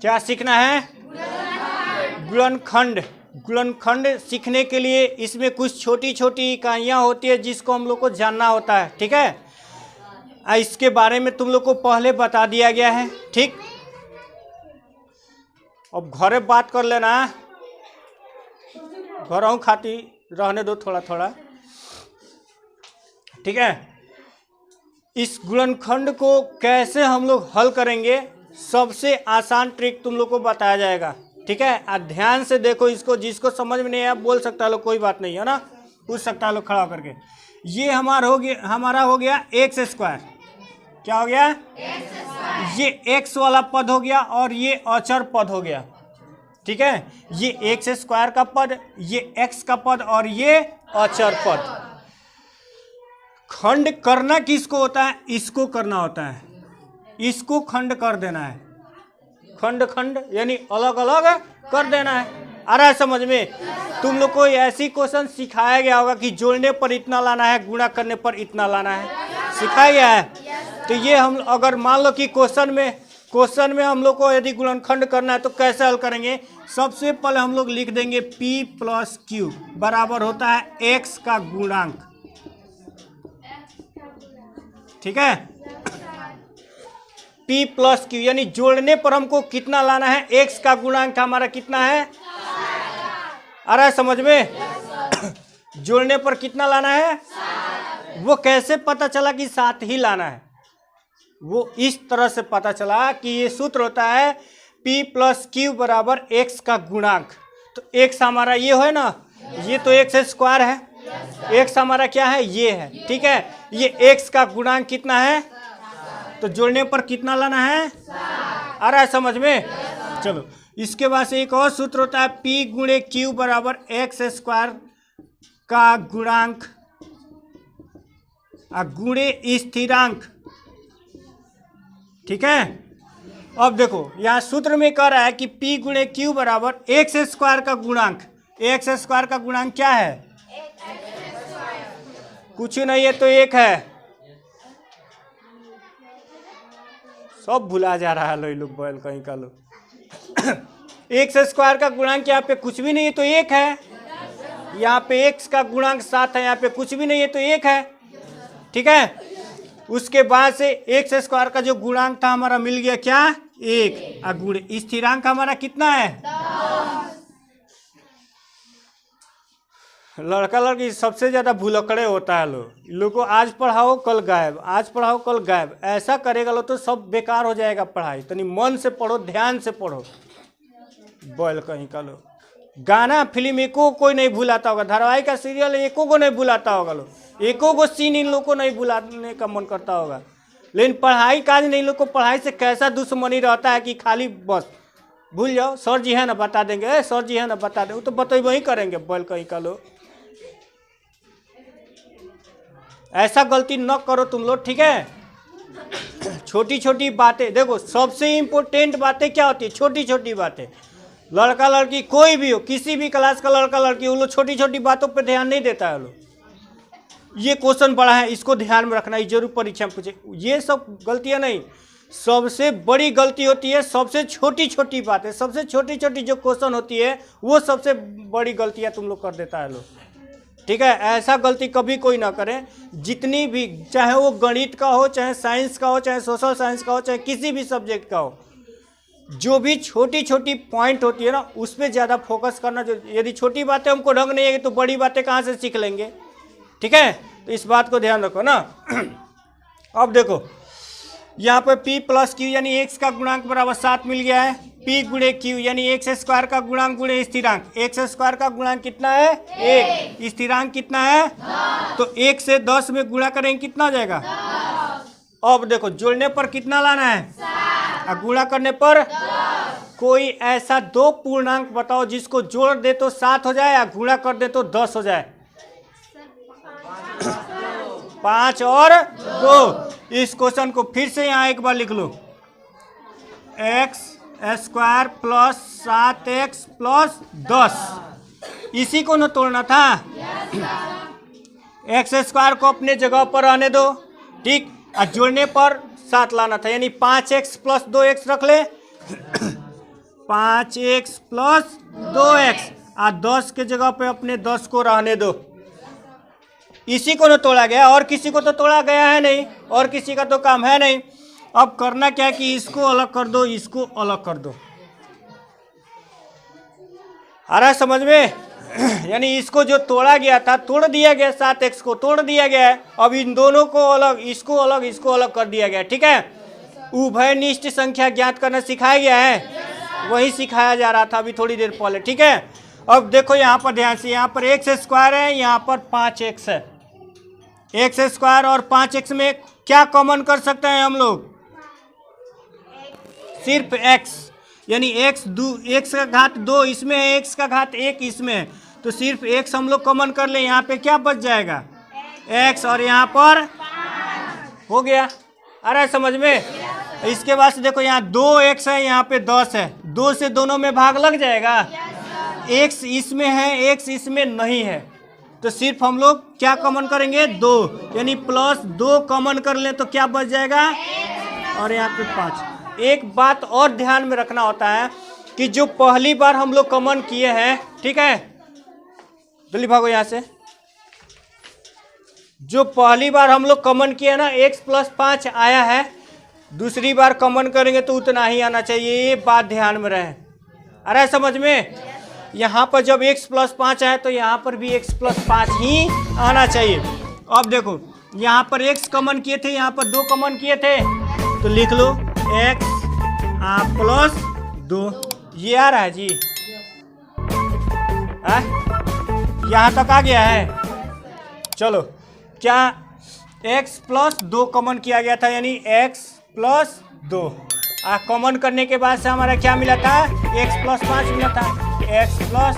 क्या सीखना है? गुणनखंड। गुणनखंड सीखने के लिए इसमें कुछ छोटी छोटी इकाइयाँ होती है जिसको हम लोग को जानना होता है, ठीक है। इसके बारे में तुम लोग को पहले बता दिया गया है, ठीक। अब घरे बात कर लेना, घरों खाती रहने दो थोड़ा थोड़ा, ठीक है। इस गुणनखंड को कैसे हम लोग हल करेंगे, सबसे आसान ट्रिक तुम लोग को बताया जाएगा, ठीक है। ध्यान से देखो इसको, जिसको समझ में नहीं आया बोल सकता लो, कोई बात नहीं है ना, पूछ सकता लो खड़ा करके। ये हमारा हो गया एक्स स्क्वायर। क्या हो गया? ये एक्स वाला पद हो गया और ये अचर पद हो गया, ठीक है। ये एक्स स्क्वायर का पद, ये एक्स का पद और ये अचर पद। खंड करना किसको होता है? इसको करना होता है, इसको खंड कर देना है। खंड खंड यानी अलग अलग कर देना है। आ रहा है समझ में? तुम लोग को ऐसी क्वेश्चन सिखाया गया होगा कि जोड़ने पर इतना लाना है, गुणा करने पर इतना लाना है, सिखाया गया है। तो ये हम अगर मान लो कि क्वेश्चन में हम लोग को यदि गुणनखंड करना है तो कैसे हल करेंगे? सबसे पहले हम लोग लिख देंगे P प्लस Q बराबर होता है x का गुणांक, ठीक है। P प्लस Q यानी जोड़ने पर हमको कितना लाना है? x का गुणांक हमारा कितना है? आ रहा है समझ में? जोड़ने पर कितना लाना है? वो कैसे पता चला कि 7 ही लाना है? वो इस तरह से पता चला कि ये सूत्र होता है P प्लस Q बराबर x का गुणांक। तो x हमारा ये है ना, ये तो एक्स स्क्वायर है, x हमारा क्या है? ये है, ठीक है। ये x का गुणांक कितना है? तो जोड़ने पर कितना लाना है? आ रहा है समझ में? चलो, इसके बाद से एक और सूत्र होता है P गुणे Q बराबर एक्स स्क्वायर का गुणांक गुणे स्थिरांक, ठीक है। अब देखो यहाँ सूत्र में कह रहा है कि P गुणे Q बराबर एक्स स्क्वायर का गुणांक। एक्स स्क्वायर का गुणांक क्या है? कुछ नहीं है तो एक है। सब भुला जा रहा है लो, लोग बैल कहीं का लो। एक्स स्क्वायर का गुणांक यहाँ पे कुछ भी नहीं है तो एक है। यहाँ पे x का गुणांक 7 है, यहाँ पे कुछ भी नहीं है तो एक है, ठीक है। उसके बाद से एक्स स्क्वायर का जो गुणांक था हमारा मिल गया क्या? 1। और गुणे स्थिरांक हमारा कितना है? 10। लड़का लड़की सबसे ज्यादा भुलक्कड़े होता है लोग को आज पढ़ाओ कल गायब, आज पढ़ाओ कल गायब, ऐसा करेगा लो तो सब बेकार हो जाएगा पढ़ाई। तनी मन से पढ़ो, ध्यान से पढ़ो। बोल कहीं का लो, गाना फिल्म एको कोई नहीं भुलाता होगा, धारावाहिक का सीरियल एको को नहीं भुलाता होगा लो, एको को सीन इन लोग को नहीं भुलाने का मन करता होगा। लेकिन पढ़ाई काज नहीं, लोग को पढ़ाई से कैसा दुश्मनी रहता है कि खाली बस भूल जाओ, सर जी है ना बता देंगे, सर जी है ना बता देंगे, वो तो बतेबो ही करेंगे। बोल कहीं का लो, ऐसा गलती न करो तुम लोग, ठीक है। छोटी छोटी बातें देखो, सबसे इम्पोर्टेंट बातें क्या होती है? छोटी छोटी बातें। लड़का लड़की कोई भी हो, किसी भी क्लास का लड़का लड़की, वो लोग छोटी छोटी बातों पे ध्यान नहीं देता है। लोग ये क्वेश्चन बड़ा है, इसको ध्यान में रखना, ये जरूर परीक्षा में पूछे। ये सब गलतियां नहीं, सबसे बड़ी गलती होती है सबसे छोटी छोटी बातें। सबसे छोटी छोटी जो क्वेश्चन होती है वो सबसे बड़ी गलतियां तुम लोग कर देता है लोग, ठीक है। ऐसा गलती कभी कोई ना करे। जितनी भी, चाहे वो गणित का हो, चाहे साइंस का हो, चाहे सोशल साइंस का हो, चाहे किसी भी सब्जेक्ट का हो, जो भी छोटी छोटी पॉइंट होती है ना उस पर ज़्यादा फोकस करना। जो यदि छोटी बातें हमको ढंग नहीं है तो बड़ी बातें कहाँ से सीख लेंगे, ठीक है। तो इस बात को ध्यान रखो ना। अब देखो यहाँ पर P प्लस Q यानी x का गुणांक बराबर 7 मिल गया है। P गुणे Q यानी एक्स स्क्वायर का गुणांक गुणे स्थिरांक। एक्स स्क्वायर का गुणांक कितना है? 1। स्थिरांक कितना है? 10। तो 1 से 10 में गुणा करेंगे कितना हो जाएगा? 10। अब देखो जोड़ने पर कितना लाना है? 7। और गुणा करने पर 10। कोई ऐसा दो पूर्णांक बताओ जिसको जोड़ दे तो 7 हो जाए या गुणा कर दे तो 10 हो जाए? 5 और 2। इस क्वेश्चन को फिर से यहाँ एक बार लिख लो। X square plus 7x plus 10, इसी को न तोड़ना था। एक्स स्क्वायर को अपने जगह पर रहने दो, ठीक। और जोड़ने पर 7 लाना था, यानी 5x प्लस 2x रख ले। 5x plus 2x। 10 के जगह पे अपने 10 को रहने दो। इसी को तो तोड़ा गया, और किसी को तो तोड़ा गया है नहीं, और किसी का तो काम है नहीं। अब करना क्या है कि इसको अलग कर दो, इसको अलग कर दो। आ रहा है समझ में? यानी इसको जो तोड़ा गया था तोड़ दिया गया, 7x को तोड़ दिया गया है। अब इन दोनों को अलग, इसको अलग, इसको अलग कर दिया गया। ठीक है, उभयनिष्ठ संख्या ज्ञात करना सिखाया गया है, वही सिखाया जा रहा था अभी थोड़ी देर पहले। ठीक है, अब देखो यहाँ पर ध्यान से, यहाँ पर x स्क्वायर है, यहाँ पर 5x है। x स्क्वायर और 5x में क्या कॉमन कर सकते हैं हम लोग? सिर्फ x, यानी x का घात 2 इसमें है, x का घात 1 इसमें है, तो सिर्फ x हम लोग कॉमन कर ले। यहाँ पे क्या बच जाएगा? x, और यहाँ पर हो गया। आ रहा है समझ में? इसके बाद से देखो यहाँ 2x है, यहाँ पे 10 है, 2 से दोनों में भाग लग जाएगा। x इसमें है, x इसमें नहीं है, तो सिर्फ हम लोग क्या कॉमन करेंगे? 2, यानी प्लस 2 कॉमन कर लें तो क्या बच जाएगा? और यहाँ पे 5। एक बात और ध्यान में रखना होता है कि जो पहली बार हम लोग कॉमन किए हैं, ठीक है, जल्दी भागो यहाँ से, जो पहली बार हम लोग कॉमन किए ना x प्लस 5 आया है, दूसरी बार कॉमन करेंगे तो उतना ही आना चाहिए, ये बात ध्यान में रहे। अरे समझ में? यहाँ पर जब x प्लस 5 आए तो यहाँ पर भी x प्लस 5 ही आना चाहिए। अब देखो यहाँ पर x कॉमन किए थे, यहाँ पर 2 कॉमन किए थे, तो लिख लो x प्लस 2, ये आ रहा है जी। यहाँ तक आ गया है। चलो, क्या x प्लस 2 कॉमन किया गया था, यानी x प्लस 2 कॉमन करने के बाद से हमारा क्या मिला था? x प्लस 5 मिला था, x प्लस